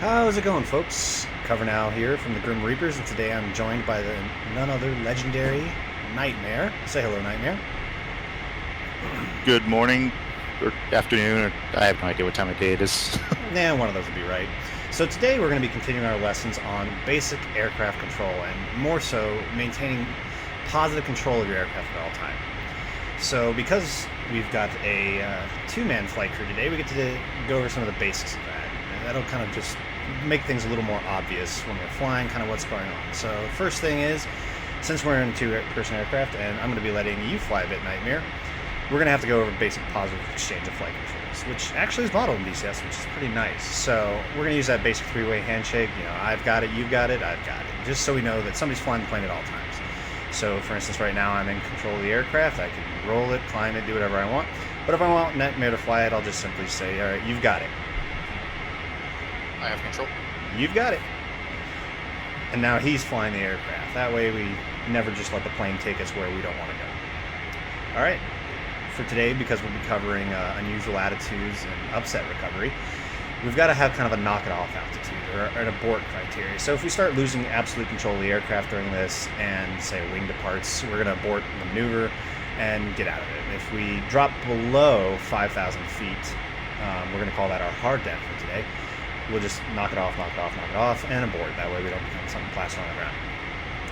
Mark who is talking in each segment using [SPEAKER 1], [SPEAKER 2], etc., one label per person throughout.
[SPEAKER 1] How's it going, folks? Cover Now here from the Grim Reapers, and today I'm joined by the none other legendary Nightmare. Say hello, Nightmare.
[SPEAKER 2] Good morning, or afternoon, or I have no idea what time of day it is.
[SPEAKER 1] Nah, one of those would be right. So today we're going to be continuing our lessons on basic aircraft control, and more so, maintaining positive control of your aircraft at all time. So because we've got a two-man flight crew today, we get to go over some of the basics of that. And that'll kind of just make things a little more obvious when we're flying, kind of what's going on. So first thing is, since we're in a two-person aircraft, and I'm going to be letting you fly a bit, Nightmare, we're going to have to go over basic positive exchange of flight controls, which actually is modeled in DCS, which is pretty nice. So we're going to use that basic three-way handshake. You know, I've got it, you've got it, I've got it, just so we know that somebody's flying the plane at all times. So for instance, right now I'm in control of the aircraft. I can roll it, climb it, do whatever I want. But if I want Nightmare to fly it, I'll just simply say, all right, you've got it.
[SPEAKER 2] I have control.
[SPEAKER 1] You've got it. And now he's flying the aircraft. That way we never just let the plane take us where we don't want to go. All right. For today, because we'll be covering unusual attitudes and upset recovery, we've got to have kind of a knock-it-off altitude or an abort criteria. So if we start losing absolute control of the aircraft during this and, say, wing departs, we're going to abort the maneuver and get out of it. If we drop below 5,000 feet, we're going to call that our hard deck for today. We'll just knock it off, and abort. That way we don't become something plastered on the ground.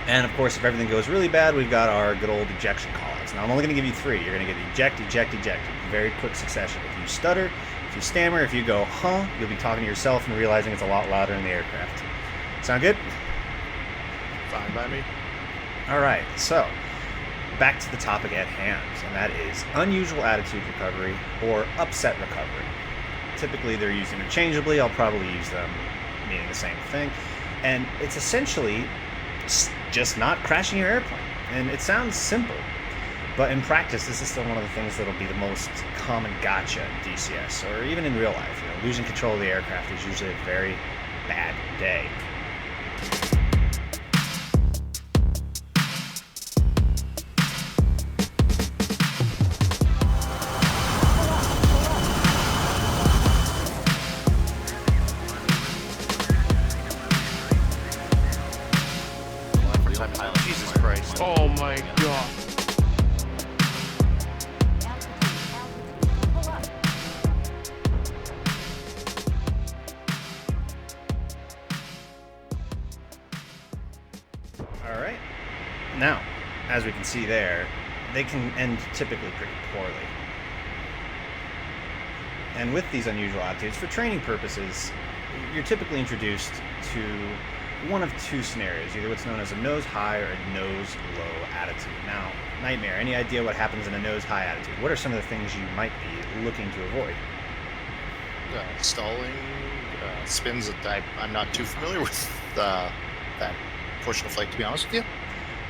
[SPEAKER 1] And of course, if everything goes really bad, we've got our good old ejection callouts. Now I'm only going to give you three. You're going to get eject, eject, eject in very quick succession. If you stutter, if you stammer, if you go, huh, you'll be talking to yourself and realizing it's a lot louder in the aircraft. Sound good?
[SPEAKER 2] Fine by me.
[SPEAKER 1] All right, so back to the topic at hand, and that is unusual attitude recovery or upset recovery. Typically, they're used interchangeably. I'll probably use them meaning the same thing. And it's essentially just not crashing your airplane. And it sounds simple, but in practice, this is still one of the things that'll be the most common gotcha in DCS, or even in real life. You know, losing control of the aircraft is usually a very bad day. Jesus Christ.
[SPEAKER 3] Oh my god.
[SPEAKER 1] Alright. Now, as we can see there, they can end typically pretty poorly. And with these unusual attitudes, for training purposes, you're typically introduced to one of two scenarios, either what's known as a nose high or a nose low attitude. Now, Nightmare, any idea what happens in a nose high attitude? What are some of the things you might be looking to avoid?
[SPEAKER 2] Stalling, spins that I'm not too familiar with that portion of flight, to be honest with you.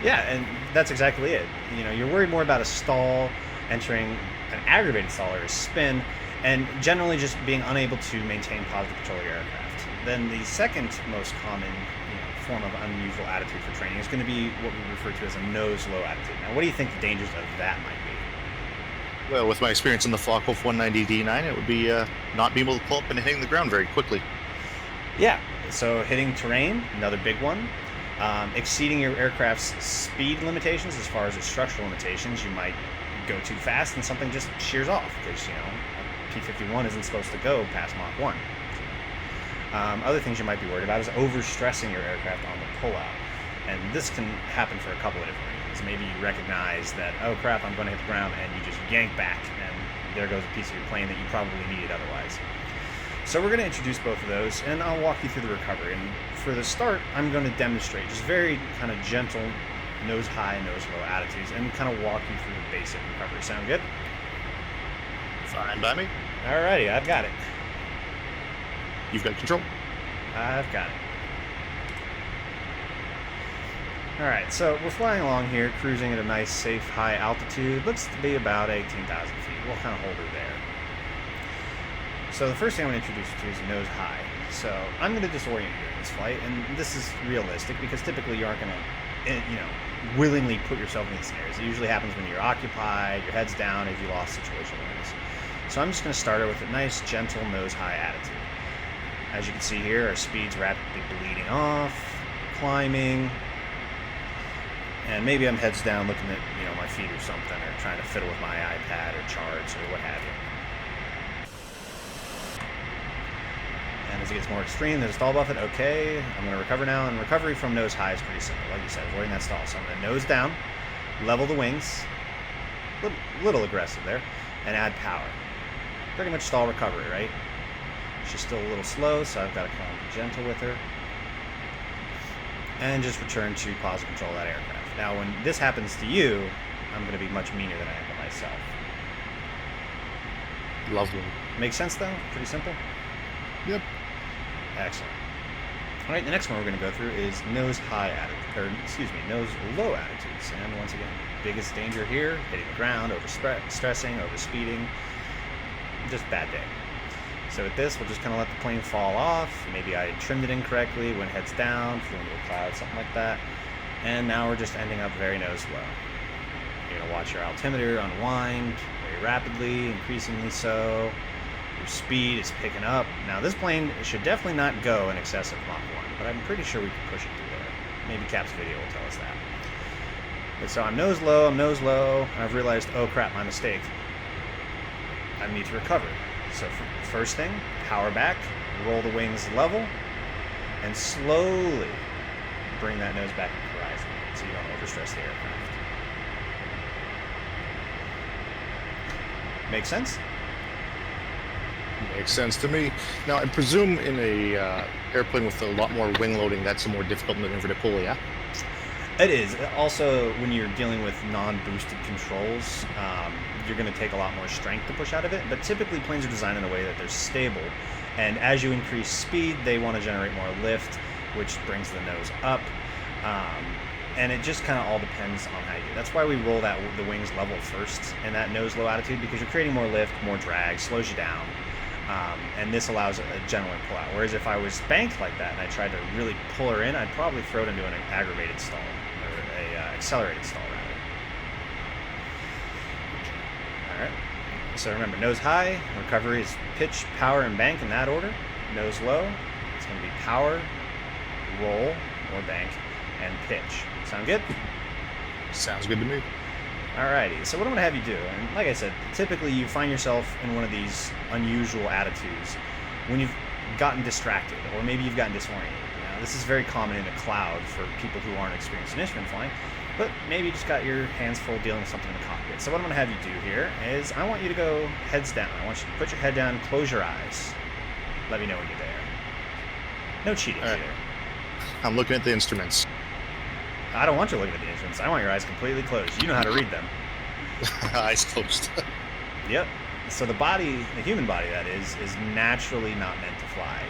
[SPEAKER 1] Yeah, and that's exactly it. You know, you're worried more about a stall, entering an aggravated stall or a spin, and generally just being unable to maintain positive control of your aircraft. Then the second most common form of unusual attitude for training is going to be what we refer to as a nose-low attitude. Now, what do you think the dangers of that might be?
[SPEAKER 2] Well, with my experience in the Flockhoof 190 D9, it would be not being able to pull up and hitting the ground very quickly.
[SPEAKER 1] Yeah, so hitting terrain, another big one. Exceeding your aircraft's speed limitations as far as its structural limitations. You might go too fast and something just shears off because, you know, a P-51 isn't supposed to go past Mach 1. Other things you might be worried about is overstressing your aircraft on the pullout. And this can happen for a couple of different reasons. Maybe you recognize that, oh crap, I'm going to hit the ground, and you just yank back, and there goes a piece of your plane that you probably needed otherwise. So we're going to introduce both of those, and I'll walk you through the recovery. And for the start, I'm going to demonstrate just very kind of gentle nose high, nose low attitudes, and kind of walk you through the basic recovery. Sound good?
[SPEAKER 2] Fine by me.
[SPEAKER 1] Alrighty, I've got it.
[SPEAKER 2] You've got control.
[SPEAKER 1] I've got it. Alright, so we're flying along here, cruising at a nice, safe, high altitude. Looks to be about 18,000 feet. We'll kind of hold her there. So the first thing I'm going to introduce you to is nose high. So I'm going to disorient you in this flight, and this is realistic because typically you aren't going to, willingly put yourself in these scenarios. It usually happens when you're occupied, your head's down, if you lost situational awareness. So I'm just going to start her with a nice, gentle nose high attitude. As you can see here, our speed's rapidly bleeding off, climbing, and maybe I'm heads down looking at, my feet or something, or trying to fiddle with my iPad or charts or what have you. And as it gets more extreme, there's a stall buffet. Okay, I'm going to recover now, and recovery from nose high is pretty simple, like you said, avoiding that stall. So I'm going to nose down, level the wings, little aggressive there, and add power. Pretty much stall recovery, right? She's still a little slow, so I've got to come gentle with her. And just return to positive control of that aircraft. Now, when this happens to you, I'm going to be much meaner than I am to myself.
[SPEAKER 2] Lovely.
[SPEAKER 1] Make sense, though? Pretty simple?
[SPEAKER 2] Yep.
[SPEAKER 1] Excellent. All right, the next one we're going to go through is nose high attitude, or excuse me, nose low attitudes. And once again, biggest danger here, hitting the ground, stressing, over speeding, just bad day. So with this, we'll just kind of let the plane fall off. Maybe I trimmed it incorrectly, went heads down, flew into a cloud, something like that. And now we're just ending up very nose low. You're going to watch your altimeter unwind very rapidly, increasingly so. Your speed is picking up. Now this plane should definitely not go in excess of Mach 1, but I'm pretty sure we can push it through there. Maybe Cap's video will tell us that. But so I'm nose low, and I've realized, oh crap, my mistake. I need to recover. So first thing, power back, roll the wings level, and slowly bring that nose back to the horizon so you don't overstress the aircraft. Make sense?
[SPEAKER 2] Makes sense to me. Now, I presume in a airplane with a lot more wing loading, that's a more difficult maneuver to pull, yeah?
[SPEAKER 1] It is. Also, when you're dealing with non-boosted controls, you're going to take a lot more strength to push out of it. But typically, planes are designed in a way that they're stable. And as you increase speed, they want to generate more lift, which brings the nose up. And it just kind of all depends on how you do. That's why we roll the wings level first in that nose low attitude, because you're creating more lift, more drag, slows you down. And this allows a gentler pull out. Whereas if I was banked like that and I tried to really pull her in, I'd probably throw it into an aggravated stall, or a accelerated stall rather. All right. So remember, nose high, recovery is pitch, power, and bank in that order. Nose low, it's going to be power, roll, or bank, and pitch. Sound good?
[SPEAKER 2] Sounds good to me.
[SPEAKER 1] Alrighty, so what I'm going to have you do, and like I said, typically you find yourself in one of these unusual attitudes when you've gotten distracted, or maybe you've gotten disoriented. Now, this is very common in a cloud for people who aren't experienced in instrument flying, but maybe you just got your hands full dealing with something in the cockpit. So what I'm going to have you do here is I want you to go heads down. I want you to put your head down, close your eyes. Let me know when you're there. No cheating
[SPEAKER 2] All right.
[SPEAKER 1] either.
[SPEAKER 2] I'm looking at the instruments.
[SPEAKER 1] I don't want you looking at the instruments. I want your eyes completely closed. You know how to read them.
[SPEAKER 2] Eyes closed.
[SPEAKER 1] Yep. So the body, the human body that is naturally not meant to fly.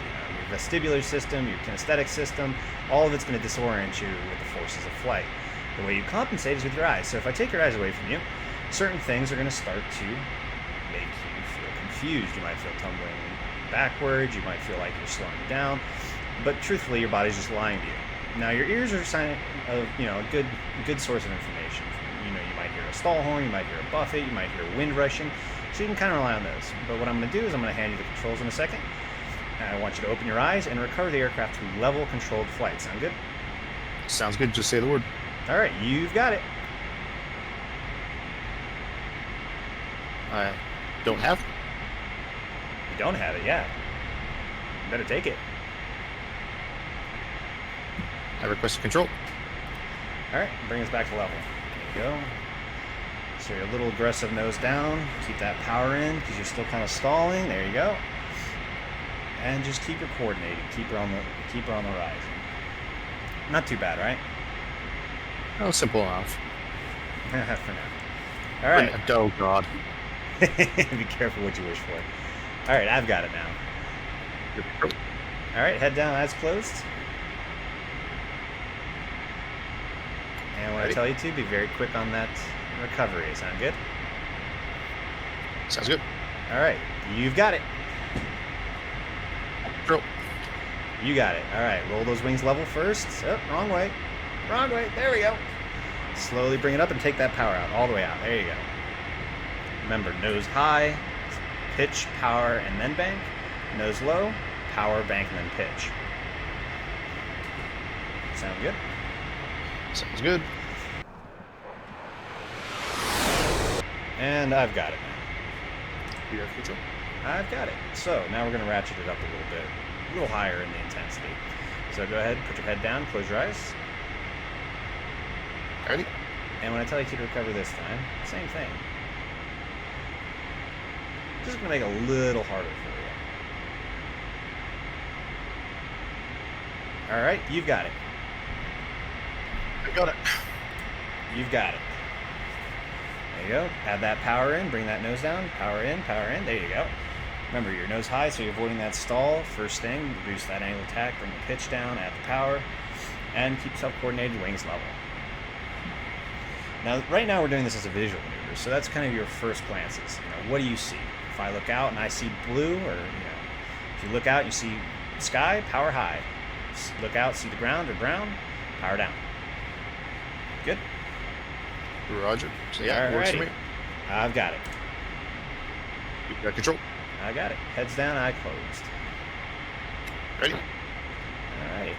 [SPEAKER 1] Your vestibular system, your kinesthetic system, all of it's going to disorient you with the forces of flight. The way you compensate is with your eyes. So if I take your eyes away from you, certain things are going to start to make you feel confused. You might feel tumbling backwards. You might feel like you're slowing down. But truthfully, your body's just lying to you. Now, your ears are a sign of, a good source of information. You might hear a stall horn, you might hear a buffet, you might hear wind rushing, so you can kind of rely on those. But what I'm going to do is I'm going to hand you the controls in a second. And I want you to open your eyes and recover the aircraft to level controlled flight. Sound good?
[SPEAKER 2] Sounds good. Just say the word.
[SPEAKER 1] All right, you've got it.
[SPEAKER 2] I don't have.
[SPEAKER 1] You don't have it, yeah. You better take it.
[SPEAKER 2] I request control.
[SPEAKER 1] All right, bring us back to level. There you go. So you're a little aggressive nose down. Keep that power in because you're still kind of stalling. There you go. And just keep her coordinating. Keep her on the horizon. Not too bad, right?
[SPEAKER 2] Oh, simple enough.
[SPEAKER 1] For now. All right.
[SPEAKER 2] Oh God.
[SPEAKER 1] Be careful what you wish for. All right, I've got it now. All right, head down, eyes closed. And when I tell you to, be very quick on that recovery. Sound good?
[SPEAKER 2] Sounds good.
[SPEAKER 1] All right, you've got it.
[SPEAKER 2] Control.
[SPEAKER 1] You got it. All right, roll those wings level first. Oh, wrong way. Wrong way. There we go. Slowly bring it up and take that power out, all the way out. There you go. Remember, nose high, pitch, power, and then bank. Nose low, power, bank, and then pitch. Sound good?
[SPEAKER 2] Sounds good.
[SPEAKER 1] And I've got it now.
[SPEAKER 2] You have control.
[SPEAKER 1] I've got it. So now we're going to ratchet it up a little bit, a little higher in the intensity. So go ahead, put your head down, close your eyes.
[SPEAKER 2] Ready?
[SPEAKER 1] And when I tell you to recover this time, same thing. Just going to make it a little harder for you. All right, you've got it.
[SPEAKER 2] I got it.
[SPEAKER 1] You've got it. There you go. Add that power in, bring that nose down, power in, there you go. Remember, your nose high, so you're avoiding that stall. First thing, reduce that angle of attack, bring the pitch down, add the power, and keep self-coordinated wings level. Now, right now we're doing this as a visual maneuver, so that's kind of your first glances. What do you see? If I look out and I see blue, or if you look out, you see sky, power high. Look out, see the ground or brown, power down. Good?
[SPEAKER 2] Roger. So yeah, works for me.
[SPEAKER 1] I've got it.
[SPEAKER 2] You got control.
[SPEAKER 1] I got it. Heads down, eye closed.
[SPEAKER 2] Ready?
[SPEAKER 1] Alrighty.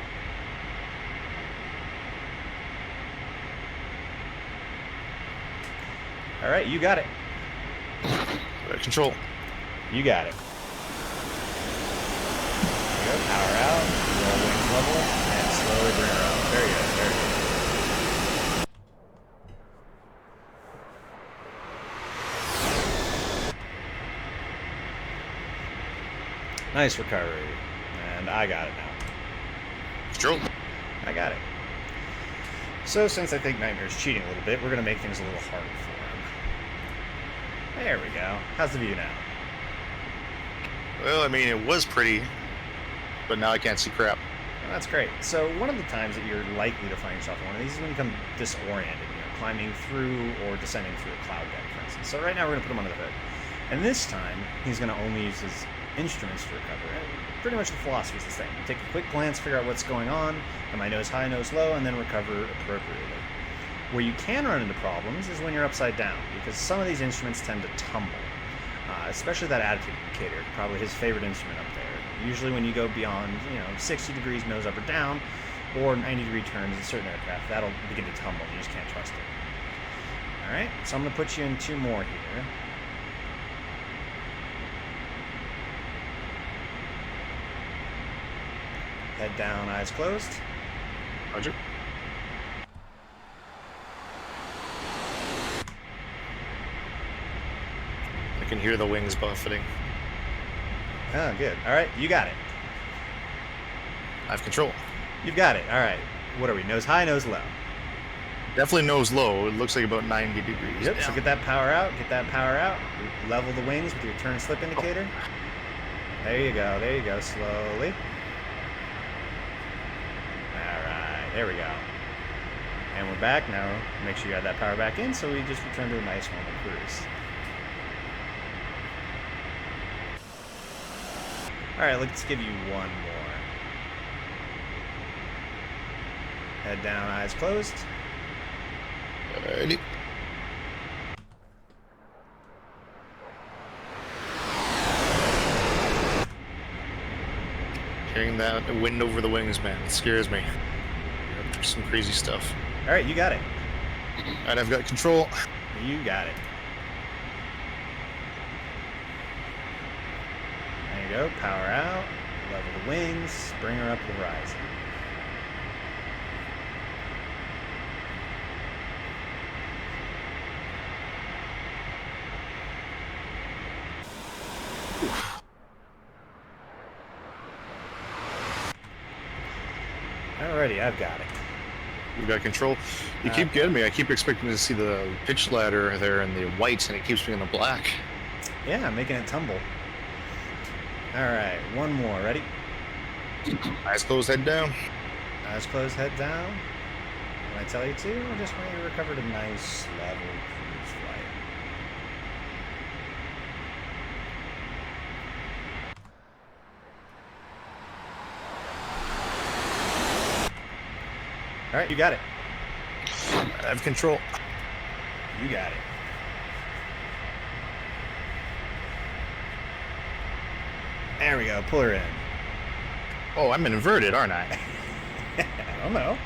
[SPEAKER 1] Alright, you got it.
[SPEAKER 2] Got control.
[SPEAKER 1] You got it. There you go. Power out. Roll wings level. And slowly bring her up. Very good. Very good. Nice recovery. And I got it now.
[SPEAKER 2] Control.
[SPEAKER 1] I got it. So since I think Nightmare's cheating a little bit, we're going to make things a little harder for him. There we go. How's the view now?
[SPEAKER 2] Well, I mean, it was pretty, but now I can't see crap.
[SPEAKER 1] Well, that's great. So one of the times that you're likely to find yourself in one of these is when you become disoriented, climbing through or descending through a cloud deck, for instance. So right now we're going to put him under the hood. And this time, he's going to only use his instruments to recover. And pretty much the philosophy is the same. You take a quick glance, figure out what's going on, am I nose high, nose low, and then recover appropriately. Where you can run into problems is when you're upside down, because some of these instruments tend to tumble. Especially that attitude indicator, probably his favorite instrument up there. Usually when you go beyond, 60 degrees nose up or down, or 90-degree turns in certain aircraft, that'll begin to tumble. You just can't trust it. All right, so I'm going to put you in two more here. Head down, eyes closed.
[SPEAKER 2] Roger. I can hear the wings buffeting.
[SPEAKER 1] Oh, good. All right, you got it.
[SPEAKER 2] I have control.
[SPEAKER 1] You've got it. All right. What are we? Nose high, nose low.
[SPEAKER 2] Definitely nose low. It looks like about 90 degrees.
[SPEAKER 1] Yep.
[SPEAKER 2] down.
[SPEAKER 1] So get that power out. Get that power out. Level the wings with your turn slip indicator. There you go. There you go. Slowly. All right. There we go. And we're back now. Make sure you add that power back in, so we just return to a nice normal cruise. All right. Let's give you one more. Head down, eyes closed.
[SPEAKER 2] Ready. Hearing that wind over the wings, man, it scares me. Some crazy stuff.
[SPEAKER 1] All right, you got it.
[SPEAKER 2] Alright, I've got control.
[SPEAKER 1] You got it. There you go. Power out. Level the wings. Bring her up the horizon. Alrighty, I've got it.
[SPEAKER 2] You got control. You keep getting me. I keep expecting to see the pitch ladder there in the white, and it keeps me in the black.
[SPEAKER 1] Yeah, I'm making it tumble. Alright, one more. Ready?
[SPEAKER 2] Eyes closed, head down.
[SPEAKER 1] Eyes closed, head down. When I tell you to, I just want you to recover to nice level cruise flight. All right, you got it.
[SPEAKER 2] I have control.
[SPEAKER 1] You got it. There we go. Pull her in.
[SPEAKER 2] Oh, I'm inverted, aren't I?
[SPEAKER 1] I don't know.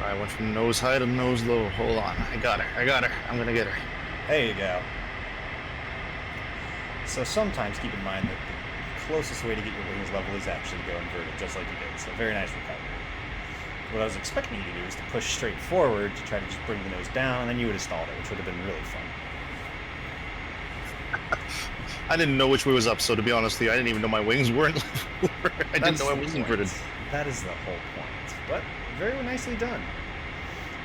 [SPEAKER 2] I went from nose high to nose low. Hold on. I got her. I'm going to get her.
[SPEAKER 1] There you go. So sometimes keep in mind that the closest way to get your wings level is actually to go inverted, just like you did. So very nice recovery. What I was expecting you to do is to push straight forward to try to just bring the nose down, and then you would have stalled it, which would have been really fun.
[SPEAKER 2] I didn't know which way was up, so to be honest with you, I didn't even know my wings weren't level. I didn't know I was inverted.
[SPEAKER 1] That is the whole point. But very nicely done.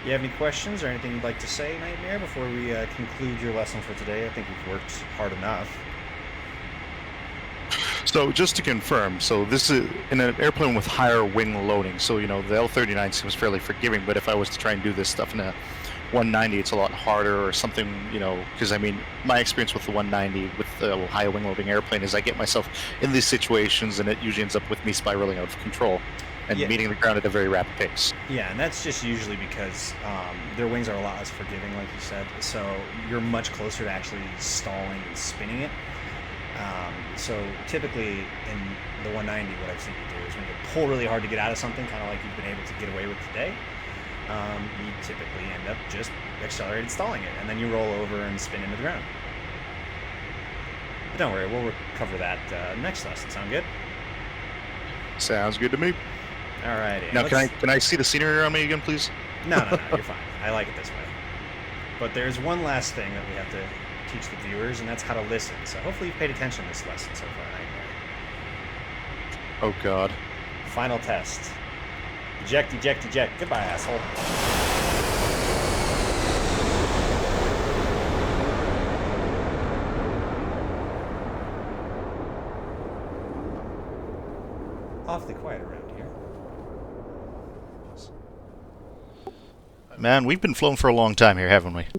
[SPEAKER 1] You have any questions or anything you'd like to say, Nightmare, before we conclude your lesson for today? I think we've worked hard enough.
[SPEAKER 2] So just to confirm, so this is in an airplane with higher wing loading. So, you know, the L-39 seems fairly forgiving, but if I was to try and do this stuff in a 190, it's a lot harder or something, you know, because I mean, my experience with the 190 with the high wing loading airplane is I get myself in these situations and it usually ends up with me spiraling out of control and meeting the ground at a very rapid pace.
[SPEAKER 1] Yeah, and that's just usually because their wings are a lot less forgiving, like you said, so you're much closer to actually stalling and spinning it. So typically in the 190, what I've seen you do is when you pull really hard to get out of something, kind of like you've been able to get away with today, you typically end up just accelerated stalling it, and then you roll over and spin into the ground. But don't worry, we'll recover that next lesson. Sound good?
[SPEAKER 2] Sounds good to me.
[SPEAKER 1] Alrighty.
[SPEAKER 2] Now, can I see the scenery around me again, please?
[SPEAKER 1] No, you're fine. I like it this way. But there's one last thing that we have to teach the viewers, and that's how to listen. So hopefully you've paid attention to this lesson so far, Nightmare.
[SPEAKER 2] Oh, God.
[SPEAKER 1] Final test. Eject, eject, eject. Goodbye, asshole. Awfully quiet around here.
[SPEAKER 2] Man, we've been flown for a long time here, haven't we?